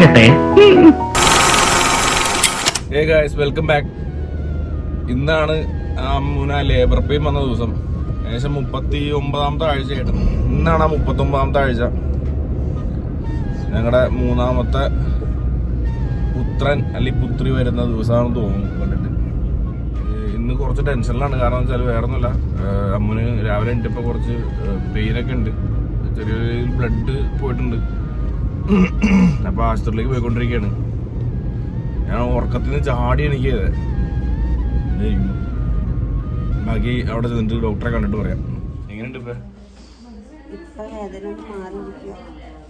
വരട്ടെ. Welcome back. ഇന്നാണ് അമ്മുന labour pain വന്ന ദിവസം. ഏകദേശം 39ാമത്തെ ആഴ്ചയായിട്ട്. ഇന്നാണ് 39ാമത്തെ ആഴ്ച. ഞങ്ങളുടെ 3ാമത്തെ പുത്രൻ അല്ലെങ്കിൽ പുത്രി വരുന്ന ദിവസമാണെന്ന് തോന്നുന്നു കണ്ടിട്ട്. ഇന്ന് കുറച്ച് ടെൻഷനിലാണ്. കാരണം വെച്ചാൽ വേറെ ഒന്നുമില്ല, അമ്മുന് രാവിലെ എണീറ്റപ്പോൾ കുറച്ച് പെയിനൊക്കെ ഉണ്ട്. ചെറിയൊരു ബ്ലഡ് പോയിട്ടുണ്ട്. അപ്പോൾ ആശുപത്രിയിലേക്ക് പോയിക്കൊണ്ടിരിക്കുകയാണ്. ഞാൻ ഉറക്കത്തിൽ നിന്ന് ചാടി എണീക്കിയത്. ബാക്കി അവിടെ ചെന്നിട്ട് ഡോക്ടറെ കണ്ടിട്ട് പറയാം. എങ്ങനെയുണ്ട് ഇപ്പൊ? വേദന മാറിയിരിക്കുക.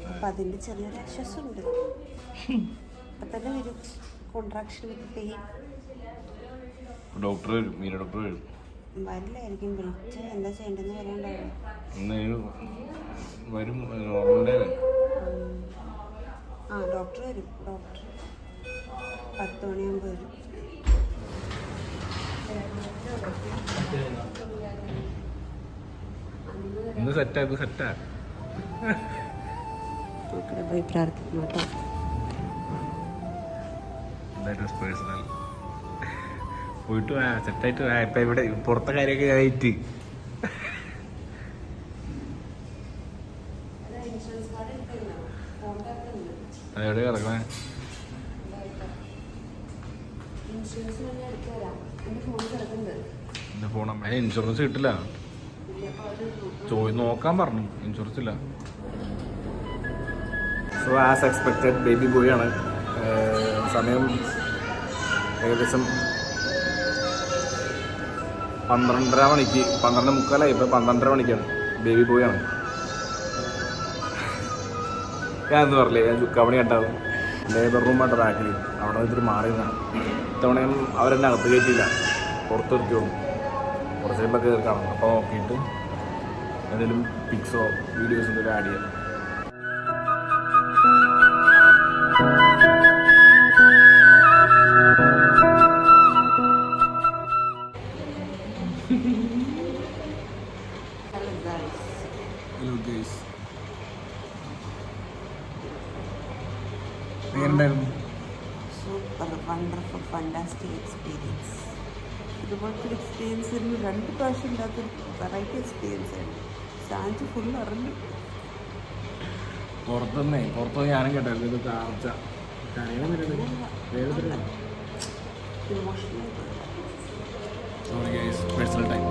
അപ്പം അതിൻ്റെ ചെറിയൊരു ആശ്വാസമുണ്ട്. അപ്പം തന്നെ വരും കോൺട്രാക്ഷൻ വിത്ത് പെയിൻ. ഡോക്ടർ വരും, മീന ഡോക്ടർ വരും. വരില്ലായിരിക്കും, വിളിച്ച് എന്താ ചെയ്യേണ്ടതെന്ന് വരാണ്ടാവും. വരും നോർമൽ. ആ ഡോക്ടർ വരും. ഡോക്ടർ 10 മണിയാകുമ്പോൾ വരും. സെറ്റാ പോയി പ്രാർത്ഥിക്കണം കേട്ടോ. പേഴ്സണൽ പോയിട്ട് സെറ്റായിട്ട് ഇപ്പൊ ഇവിടെ പുറത്തെ കാര്യമൊക്കെ ആയിട്ട് അതെവിടെ കിടക്കണേ? എന്റെ ഫോൺ ഇൻഷുറൻസ് കിട്ടില്ല. നോക്കാൻ പറഞ്ഞു, ഇൻഷുറൻസ് ഇല്ല. So as expected baby boy ആണ്. സമയം ഏകദേശം 12:30 മണിക്ക്, 12:45 ഇപ്പം 12:30 മണിക്കാണ്. ബേബി ബോയ് ആണ്. ഞാൻ എന്ന് പറഞ്ഞില്ലേ, ഞാൻ ചുക്കാമണി കണ്ടാവും ലേബർ റൂമായിട്ട് ബാക്കിൽ. അവിടെ ഇത്തിരി മാറിയതാണ്. ഇത്തവണയും അവരെന്നെ അകത്ത് കയറ്റിയില്ല, പുറത്ത് നിർത്തി വന്നു. കുറച്ച് കഴിയുമ്പോൾ കയറി കാണാം. അപ്പോൾ നോക്കിയിട്ട് എന്തെങ്കിലും പിക്സോ വീഡിയോസോ എന്തെങ്കിലും ആഡ് ചെയ്യാം. Super wonderful fantastic experience. ഇതുപോലത്തെ എക്സ്പീരിയൻസ് 2 പ്രാവശ്യം ഇല്ലാത്തൊരു വെറൈറ്റി എക്സ്പീരിയൻസ് ആണ്. സാഞ്ച് ഫുൾ അറിഞ്ഞു. പുറത്തുനിന്ന് ഞാനും കേട്ടായിരുന്നു. ഇത് കാർച്ച ഇമോഷണൽ പേഴ്സണൽ ടൈം.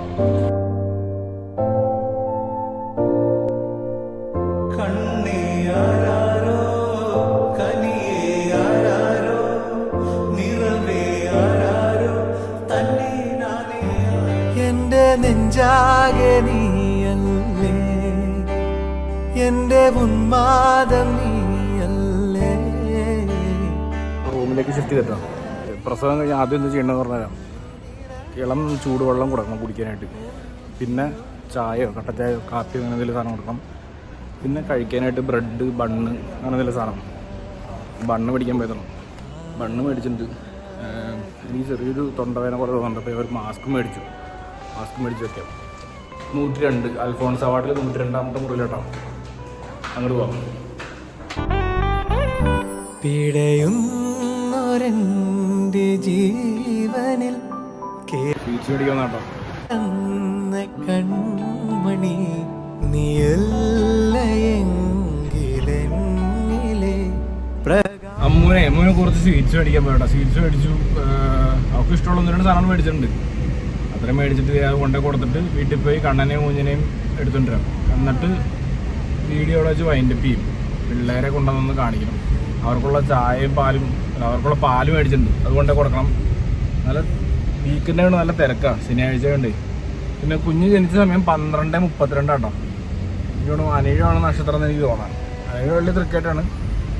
നെഞ്ചാകെ നീയല്ലേ, എന്റെ ഉന്മാദം നീയല്ലേ. റൂമിലേക്ക് ഷിഫ്റ്റ് ചെയ്തിട്ടോ. പ്രസവം കഴിഞ്ഞാൽ ആദ്യം എന്താ ചെയ്യണമെന്ന് പറഞ്ഞുതരാം. ഇളം ചൂടുവെള്ളം കൊടുക്കണം കുടിക്കാനായിട്ട്. പിന്നെ ചായയോ കട്ടച്ചായോ കാപ്പിയോ അങ്ങനെ എന്തെങ്കിലും സാധനം കൊടുക്കണം. പിന്നെ കഴിക്കാനായിട്ട് ബ്രെഡ്, ബണ്ണ് അങ്ങനെ എന്തെങ്കിലും സാധനം. ബണ്ണ് മേടിക്കാൻ പോയതാണ്. ബണ്ണ് മേടിച്ചിട്ടുണ്ട്. എനിക്ക് ചെറിയൊരു തൊണ്ടവേദന പോലെ തോന്നുന്നുണ്ട്. അപ്പോൾ ഒരു മാസ്ക് മേടിച്ചു വെക്കാം. 102 അൽഫോൺസ് അവാർഡിൽ 102ാമത്തെ മുറിയിലോട്ടോ. അങ്ങോട്ട് പോവാം. പിടയുന്നൊരെന്റെ ജീവനിൽ സ്വീറ്റ്സ് മേടിക്കാൻ കേട്ടോ. കൺമണി നീയല്ലെങ്കിലെന്നിലെ അമ്മൂനെ കുറച്ച് സ്വീറ്റ്സ് മേടിക്കാൻ പോയിട്ടോ. സ്വീറ്റ്സ് മേടിച്ചു. അവർക്ക് ഇഷ്ടമുള്ള 1-2 സാധനം മേടിച്ചിട്ടുണ്ട്. അത്രയും മേടിച്ചിട്ട് അത് കൊണ്ടേ കൊടുത്തിട്ട് വീട്ടിൽ പോയി കണ്ണനെയും കുഞ്ഞിനെയും എടുത്തുകൊണ്ടിരാം. എന്നിട്ട് വീഡിയോ വെച്ച് വൈൻഡപ്പ് ചെയ്യും. പിള്ളേരെ കൊണ്ടുവന്ന് കാണിക്കണം. അവർക്കുള്ള ചായയും പാലും, അവർക്കുള്ള പാല് മേടിച്ചിട്ടുണ്ട്, അത് കൊണ്ടേ കൊടുക്കണം. നല്ല വീക്കെൻഡ് കൊണ്ട് നല്ല തിരക്കാണ്. ശനിയാഴ്ച കൊണ്ട്. പിന്നെ കുഞ്ഞ് ജനിച്ച സമയം 12:32 കേട്ടോ. എനിക്കോട് 17 നക്ഷത്രം എന്ന് എനിക്ക് തോന്നാം. 17 വലിയ ക്രിക്കറ്റാണ്.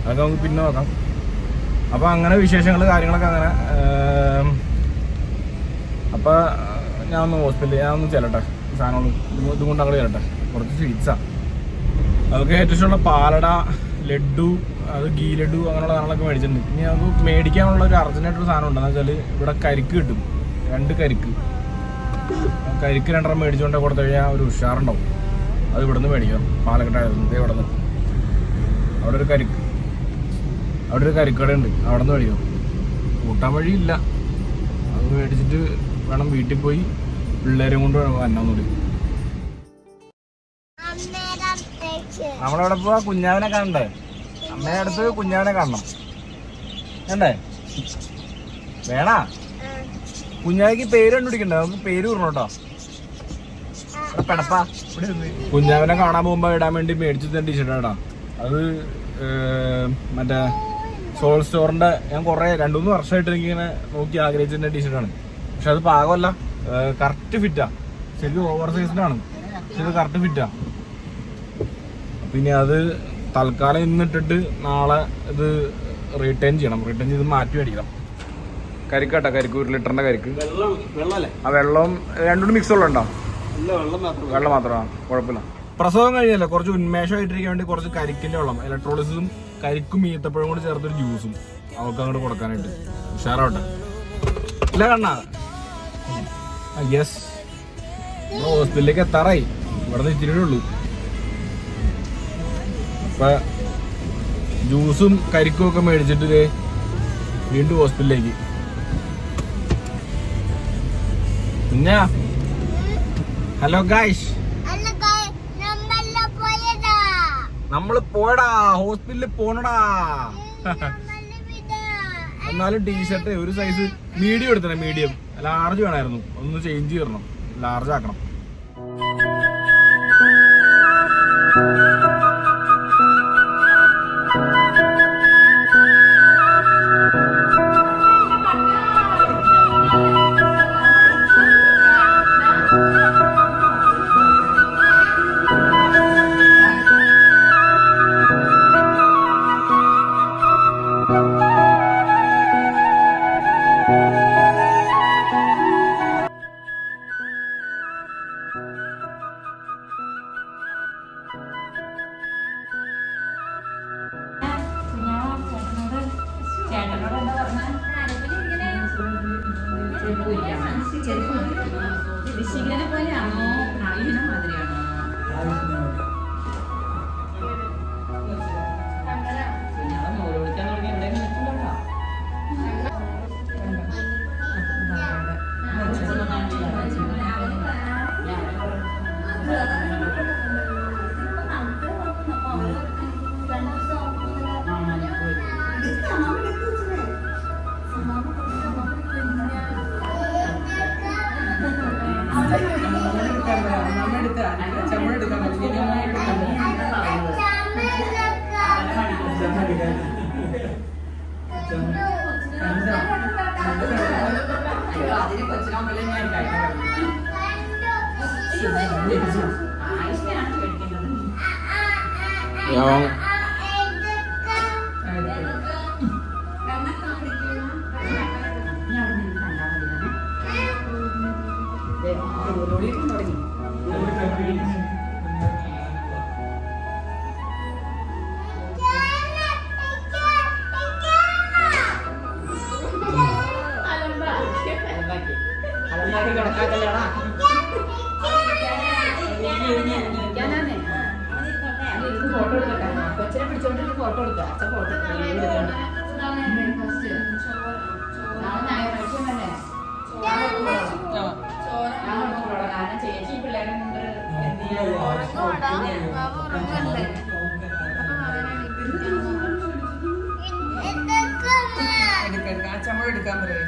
അതൊക്കെ നമുക്ക് പിന്നെ നോക്കാം. അപ്പോൾ അങ്ങനെ വിശേഷങ്ങൾ കാര്യങ്ങളൊക്കെ അങ്ങനെ. അപ്പോൾ ഞാനൊന്ന് ചെല്ലട്ടെ. സാധനങ്ങൾ ഇതും കൊണ്ട് അങ്ങോട്ട് ചെല്ലട്ടെ. കുറച്ച് സ്വീറ്റ്സാണ്. അതൊക്കെ ഏറ്റവും ഇഷ്ടമുള്ള പാലട, ലഡു, അത് ഗീ ലഡു അങ്ങനെയുള്ള സാധനങ്ങളൊക്കെ മേടിച്ചിട്ടുണ്ട്. ഇനി നമുക്ക് മേടിക്കാനുള്ള ഒരു അർജൻറ്റായിട്ടൊരു സാധനം ഉണ്ടെന്ന് വെച്ചാൽ ഇവിടെ കരിക്ക് കിട്ടും. 2 കരിക്ക് 2 മേടിച്ചുകൊണ്ട് കൊടുത്തു കഴിഞ്ഞാൽ ഒരു ഉഷാറുണ്ടാവും. അത് ഇവിടെ നിന്ന് മേടിക്കാം. പാലക്കാട്ടായിരുന്നു ഇവിടെ നിന്ന്. അവിടെ ഒരു കരിക്ക് അവിടെ ഒരു കരിക്കട ഉണ്ട്, അവിടെ നിന്ന് കഴിയും. കൂട്ടാൻ വഴിയില്ല, അത് മേടിച്ചിട്ട് വേണം വീട്ടിൽ പോയി പിള്ളേരും കൊണ്ട് വന്നാന്നൂടി. നമ്മളവിടെ പോവാ കുഞ്ഞാവിനെ കാണണ്ടേ? അമ്മയുടെ അടുത്ത് കുഞ്ഞാവിനെ കാണണം വേണ്ടേ? വേണാ? കുഞ്ഞാവിക്ക് പേര് കണ്ടുപിടിക്കണ്ടേ? നമുക്ക് പേര് പറഞ്ഞോട്ടോ. പെടപ്പാ കുഞ്ഞാവിനെ കാണാൻ പോകുമ്പോ ഇടാൻ വേണ്ടി മേടിച്ചു ടീഷർട്ടാ. അത് മറ്റേ സോൾ സ്റ്റോറിന്റെ ഞാൻ കുറെ 2-3 വർഷമായിട്ട് എനിക്കിങ്ങനെ നോക്കി ആഗ്രഹിച്ചതിന്റെ ടീഷർട്ടാണ്. പക്ഷെ അത് പാകമല്ല, കറക്റ്റ് ഫിറ്റാ. ശരിക്കും ഓവർ സൈസ്ഡാണ്, പക്ഷെ ഇത് കറക്റ്റ് ഫിറ്റാ. പിന്നെ അത് തൽക്കാലം ഇന്നിട്ടിട്ട് നാളെ ഇത് റിട്ടേൺ ചെയ്യണം. റിട്ടേൺ ചെയ്ത് മാറ്റി മേടിക്കണം. കരിക്കാട്ടാ, കരിക്ക് 1 ലിറ്ററിന്റെ കരിക്ക്. ആ വെള്ളം രണ്ടും മിക്സ് ഉള്ളതുണ്ടോ? വെള്ളം മാത്രമാണ്, കുഴപ്പമില്ല. പ്രസവം കഴിഞ്ഞല്ലേ കുറച്ച് ഉന്മേഷമായിട്ടിരിക്കാൻ വേണ്ടി കുറച്ച് കരിക്കിന്റെ വെള്ളം, ഇലക്ട്രോളിസും കരിക്കും ഈത്തപ്പഴം കൂടി ചേർത്തൊരു ജ്യൂസും അവർക്ക് അങ്ങോട്ട് കൊടുക്കാനായിട്ട്. ഉഷാറാവട്ടെ ഇല്ല കണ്ണാ? യെസ്, ഹോസ്പിറ്റലിലേക്ക് എത്താറായി. ഇവിടെ നിന്ന് ഇച്ചിരി ഉള്ളൂ. ഇപ്പൊ ജ്യൂസും കരിക്കും ഒക്കെ മേടിച്ചിട്ട് വീണ്ടും ഹോസ്പിറ്റലിലേക്ക്. പിന്നെ ഹലോ ഗായ്സ്, നമ്മള് പോയടാ, ഹോസ്പിറ്റലിൽ പോണടാ. എന്നാലും ടീഷർട്ട് ഒരു സൈസ് മീഡിയം എടുത്തേ, മീഡിയം. ലാർജ് വേണമായിരുന്നു, ഒന്ന് ചേഞ്ച് ചെയ്യണം, ലാർജ് ആക്കണം. എടുക്കാൻ പറയേ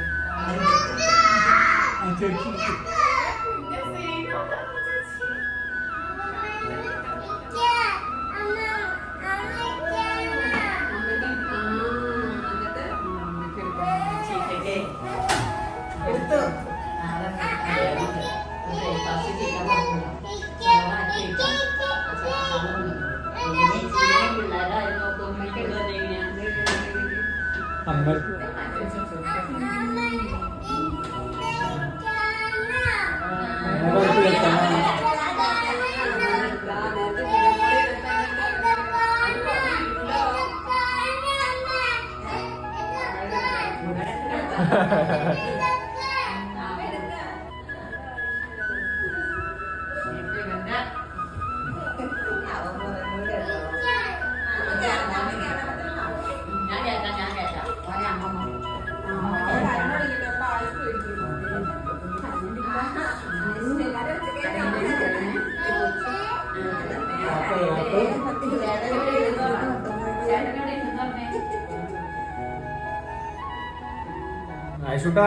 ആയിഷൂട്ടാ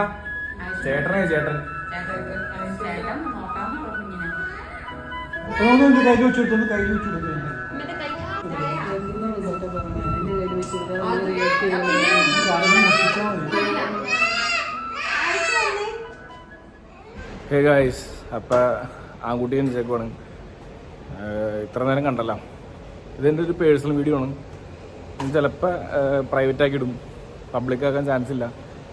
ചേട്ടനെ ചേട്ടൻ കയ്യിൽ വെച്ചെടുത്തൊന്ന് കയ്യിൽ വെച്ചെടുത്തു ഹേ ഗായ്സ് അപ്പം ആൺകുട്ടി ജനിച്ചേക്കുവാണ്. ഇത്ര നേരം കണ്ടല്ലോ. ഇതെൻ്റെ ഒരു പേഴ്സണൽ വീഡിയോ ആണ്. ഇത് ചിലപ്പോൾ പ്രൈവറ്റ് ആക്കി ഇടും, പബ്ലിക് ആക്കാൻ ചാൻസ് ഇല്ല.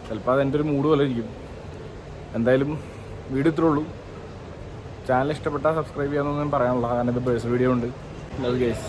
ചിലപ്പോൾ അതെൻ്റെ ഒരു മൂഡ് പോലെ ഇരിക്കും. എന്തായാലും വീഡിയോ ഇത്രേ ഉള്ളൂ. ചാനൽ ഇഷ്ടപ്പെട്ടാൽ സബ്സ്ക്രൈബ് ചെയ്യാമെന്നൊന്നും പറയാനുള്ളൂ, കാരണം ഇത് പേഴ്സണൽ വീഡിയോ ഉണ്ട്. Love guys.